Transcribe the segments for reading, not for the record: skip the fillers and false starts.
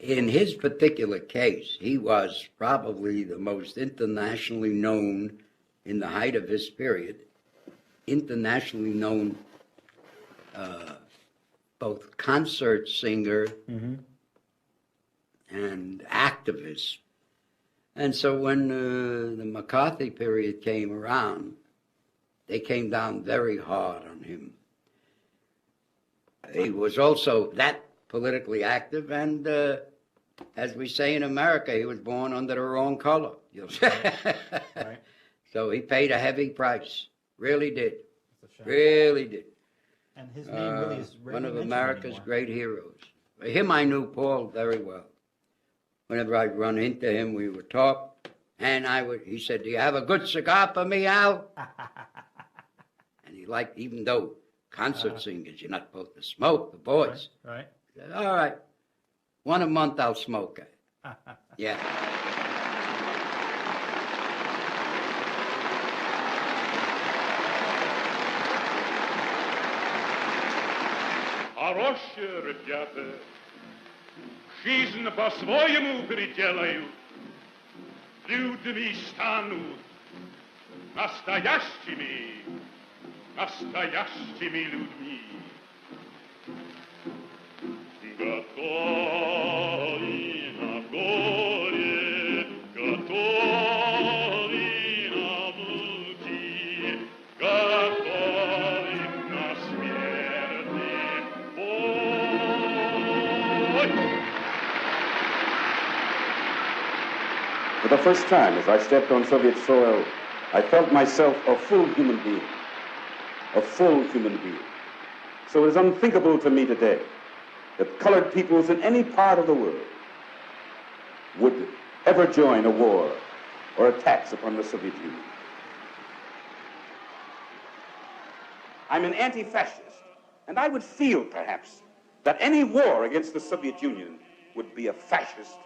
in his particular case, he was probably the most internationally known, in the height of his period, internationally known both concert singer and activist. And so when the McCarthy period came around, they came down very hard on him. He was also that politically active, and as we say in America, he was born under the wrong color. Right. So he paid a heavy price. Really did. Really did. And his name really is one of America's great heroes. Him I knew Paul very well. Whenever I'd run into him, we would talk, and he said, "Do you have a good cigar for me, Al?" And he liked, even though concert singers, you're not supposed to smoke, the boys. Right. He said, "All right, one a month I'll smoke it." Yeah. Хорошие ребята, жизнь по-своему переделают, людьми станут настоящими людьми. Готовы на горе, готовы на пути, готовы на смертный бой. For the first time, as I stepped on Soviet soil, I felt myself a full human being. A full human being. So it is unthinkable to me today that colored peoples in any part of the world would ever join a war or attacks upon the Soviet Union. I'm an anti-fascist, and I would feel, perhaps, that any war against the Soviet Union would be a fascist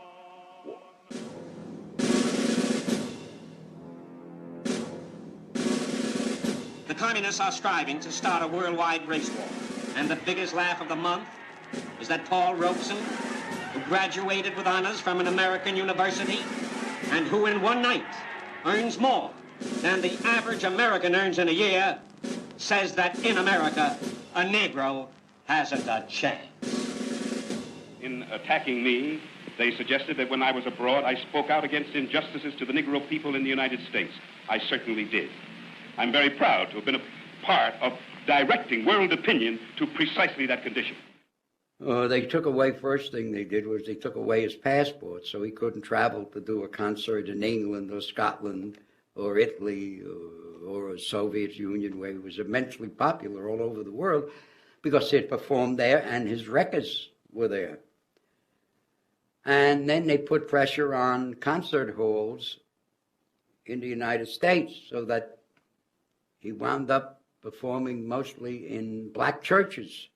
war. The communists are striving to start a worldwide race war. And the biggest laugh of the month is that Paul Robeson, who graduated with honors from an American university, and who in one night earns more than the average American earns in a year, says that in America, a Negro hasn't a chance. In attacking me, they suggested that when I was abroad, I spoke out against injustices to the Negro people in the United States. I certainly did. I'm very proud to have been a part of directing world opinion to precisely that condition. They took away, first thing they did was they took away his passport, so he couldn't travel to do a concert in England or Scotland or Italy or a Soviet Union, where he was immensely popular all over the world because he had performed there and his records were there. And then they put pressure on concert halls in the United States so that he wound up performing mostly in black churches.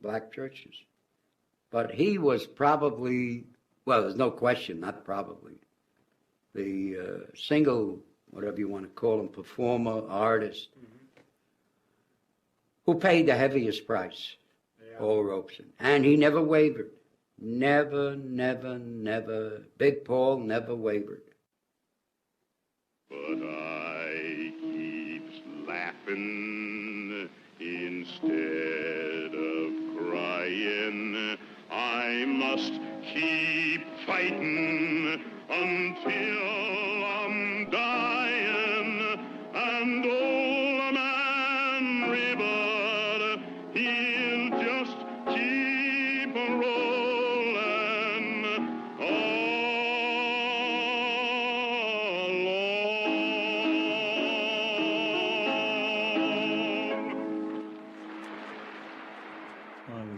But he was probably, well, there's no question, not probably, the single, whatever you want to call him, performer, artist, who paid the heaviest price, Paul Robeson. And he never wavered. Never. Big Paul never wavered. But I keeps laughing instead of crying. I must keep fighting until I'm dying. And old man River, he'll just keep rolling along.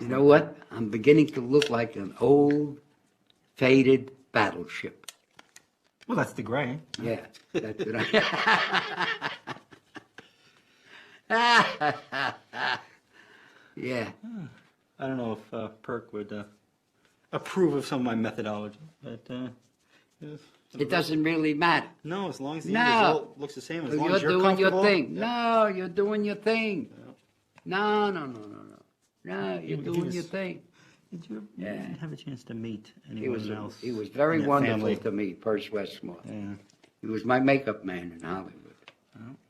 You know what? I'm beginning to look like an old, faded battleship. Well, that's the gray. Yeah, that's what yeah. I don't know if Perk would approve of some of my methodology, but yes. It doesn't really matter. No, as long as the end result looks the same, as long as you're doing your comfortable. thing. Yeah. No, you're doing your thing. No, you're doing your thing. Did you Yeah. have a chance to meet He anyone else? he was very in that wonderful family? to me, Percy Westmore. Yeah. He was my makeup man in Hollywood.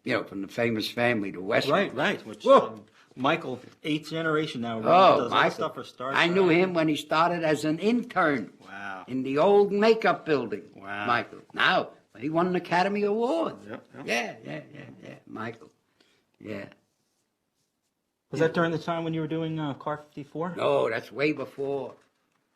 You know, from the famous family, the Westmore. Right. Which Whoa. Michael, 8th generation now, Oh, does all the Michael. stuff for Star. I knew him when he started as an intern Wow. in the old makeup building. Wow. Michael. Now, he won an Academy Award. Yep. Yeah. Michael. Yeah. Was that during the time when you were doing Car 54? No, that's way before.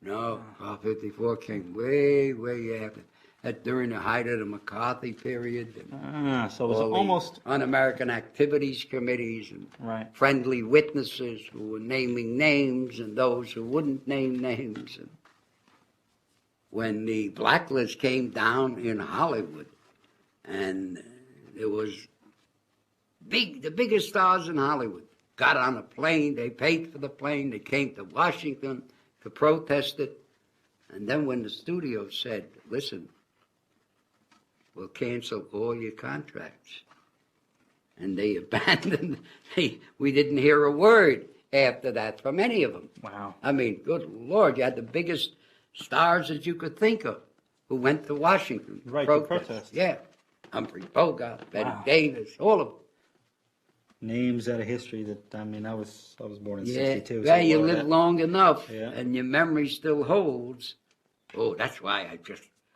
No, Car 54 came way after. That during the height of the McCarthy period. And So it was all the almost un-American activities committees and right. friendly witnesses who were naming names and those who wouldn't name names. And when the blacklist came down in Hollywood, and there was the biggest stars in Hollywood got on a plane, they paid for the plane, they came to Washington to protest it, and then when the studio said, listen, we'll cancel all your contracts. And they abandoned, we didn't hear a word after that from any of them. Wow. I mean, good Lord, you had the biggest stars that you could think of who went to Washington to Right, protest. to protest. Yeah, Humphrey Bogart, Betty Wow. Davis, all of them. Names out of history that, I mean, I was born in Yeah, 62. yeah, you all live that- long enough, Yeah. and your memory still holds. Oh, that's why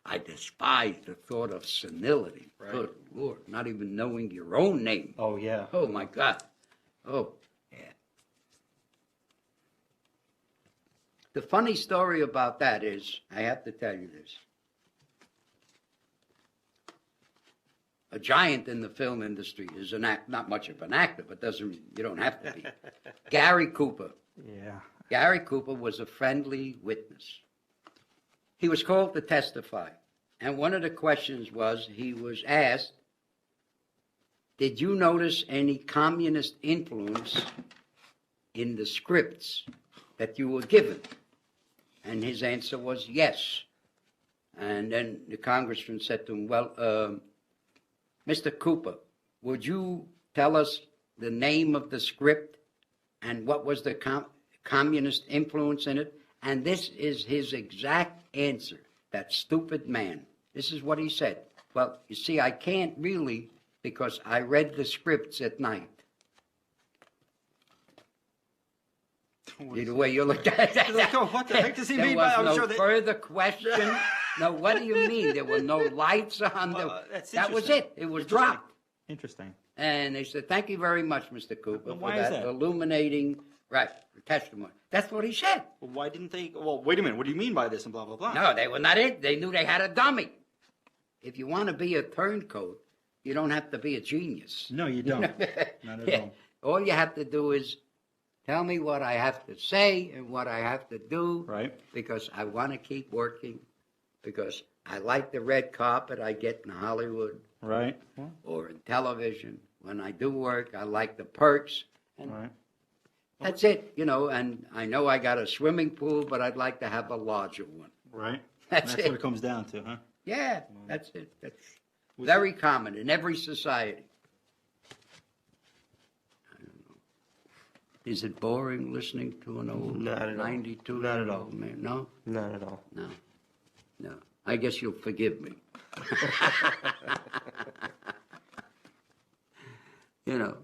I despise the thought of senility. Right. Good Lord, not even knowing your own name. Oh, yeah. Oh, my God. Oh, yeah. The funny story about that is, I have to tell you this. A giant in the film industry is not much of an actor, but you don't have to be. Gary Cooper. Yeah. Gary Cooper was a friendly witness. He was called to testify. And one of the questions was, he was asked, did you notice any communist influence in the scripts that you were given? And his answer was yes. And then the congressman said to him, well, Mr. Cooper, would you tell us the name of the script and what was the communist influence in it? And this is his exact answer, that stupid man. This is what he said. Well, you see, I can't really, because I read the scripts at night. The way you looked at it. Like, oh, what the heck does he There mean was by? I'm no sure that. further question. No, what do you mean? There were no lights on. That's That was interesting. it. It was dropped. Interesting. And they said, thank you very much, Mr. Cooper, And for why is that that? illuminating testimony. That's what he said. Well, why didn't they? Well, wait a minute. What do you mean by this? And blah blah blah. No, they were not it. They knew they had a dummy. If you want to be a turncoat, you don't have to be a genius. No, you don't. Not at all. All you have to do is tell me what I have to say and what I have to do. Right. Because I want to keep working. Because I like the red carpet I get in Hollywood Right. or in television. When I do work, I like the perks. And Right. that's it, you know. And I know I got a swimming pool, but I'd like to have a larger one. Right. That's what it. it comes down to, huh? Yeah, that's it. That's Was very common in every society. I don't know. Is it boring listening to an old Not at all. 92 Not at year all. old man? No? Not at all. No. No. I guess you'll forgive me. You know,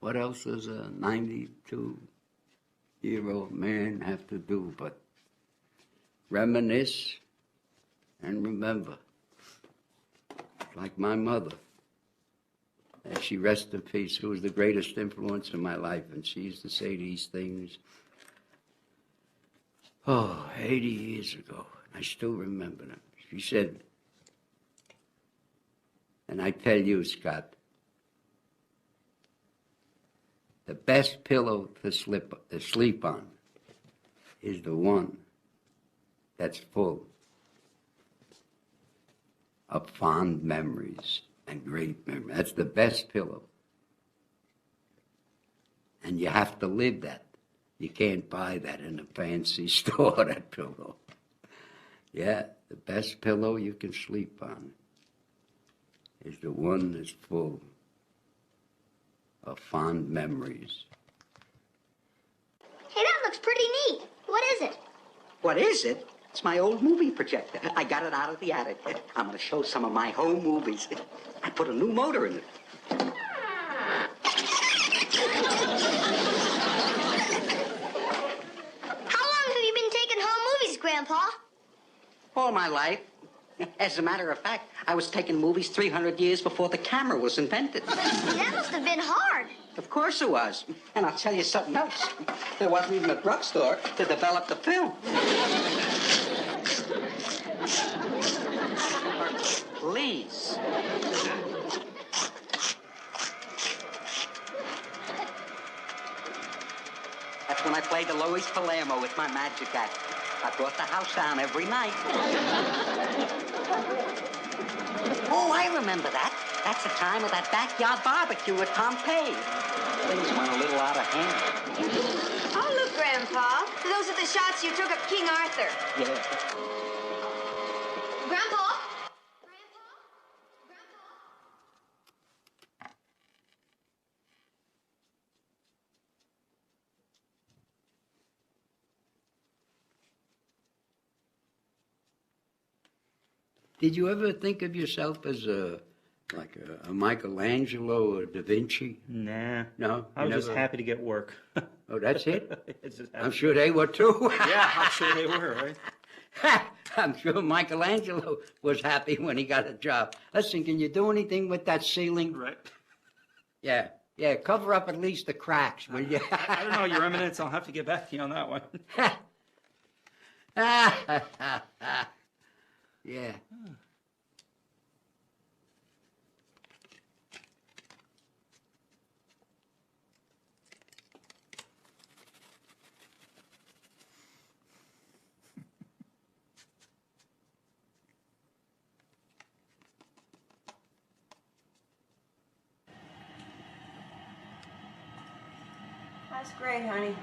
what else does a 92-year-old man have to do but reminisce and remember? Like my mother. And she rests in peace, who was the greatest influence in my life. And she used to say these things, 80 years ago. I still remember them. She said, and I tell you, Scott, the best pillow to sleep on is the one that's full of fond memories and great memories. That's the best pillow. And you have to live that. You can't buy that in a fancy store, that pillow. Yeah, the best pillow you can sleep on is the one that's full of fond memories. Hey, that looks pretty neat. What is it? What is it? It's my old movie projector. I got it out of the attic. I'm going to show some of my home movies. I put a new motor in it. How long have you been taking home movies, Grandpa? All my life. As a matter of fact, I was taking movies 300 years before the camera was invented. That must have been hard. Of course it was. And I'll tell you something else. There wasn't even a drugstore to develop the film. Please. That's when I played the Luis Palermo with my magic act. I brought the house down every night. Oh, I remember that. That's the time of that backyard barbecue with Pompeii. Things went a little out of hand. Oh, look, Grandpa. Those are the shots you took of King Arthur. Yeah. Grandpa? Did you ever think of yourself as a Michelangelo or Da Vinci? Nah. No? I You was just never- happy to get work. Oh, that's it? It's just I'm happy. sure they were too. Yeah, I'm sure they were, right? I'm sure Michelangelo was happy when he got a job. Listen, can you do anything with that ceiling? Right. Yeah, cover up at least the cracks, will you? I don't know, Your Eminence. I'll have to get back to you on that one. Yeah. That's great, honey.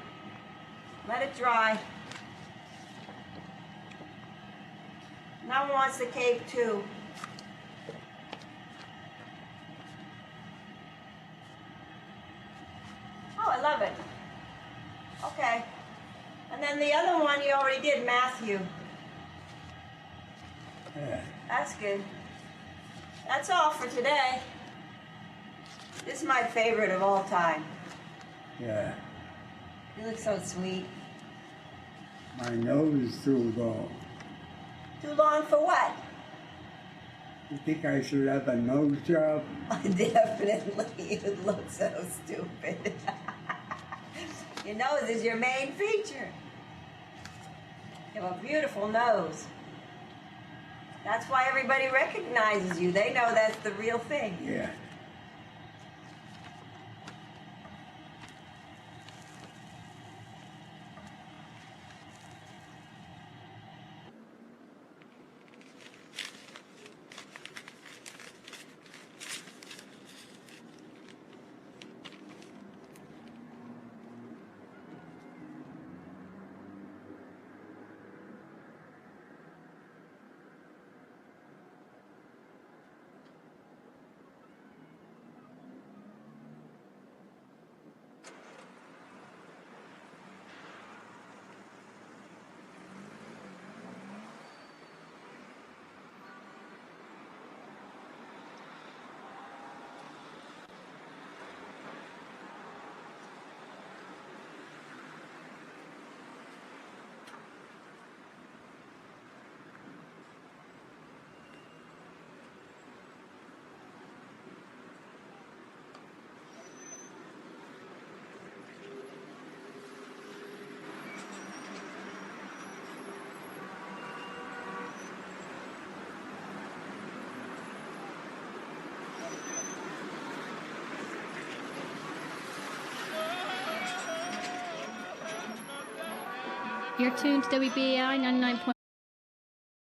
Let it dry. Now one wants the cake, too. Oh, I love it. Okay. And then the other one you already did, Matthew. Yeah. That's good. That's all for today. This is my favorite of all time. Yeah. You look so sweet. My nose is too long. Too long for what? You think I should have a nose job? Definitely. You look so stupid. Your nose is your main feature. You have a beautiful nose. That's why everybody recognizes you. They know that's the real thing. Yeah. You're tuned to WBAI 99.9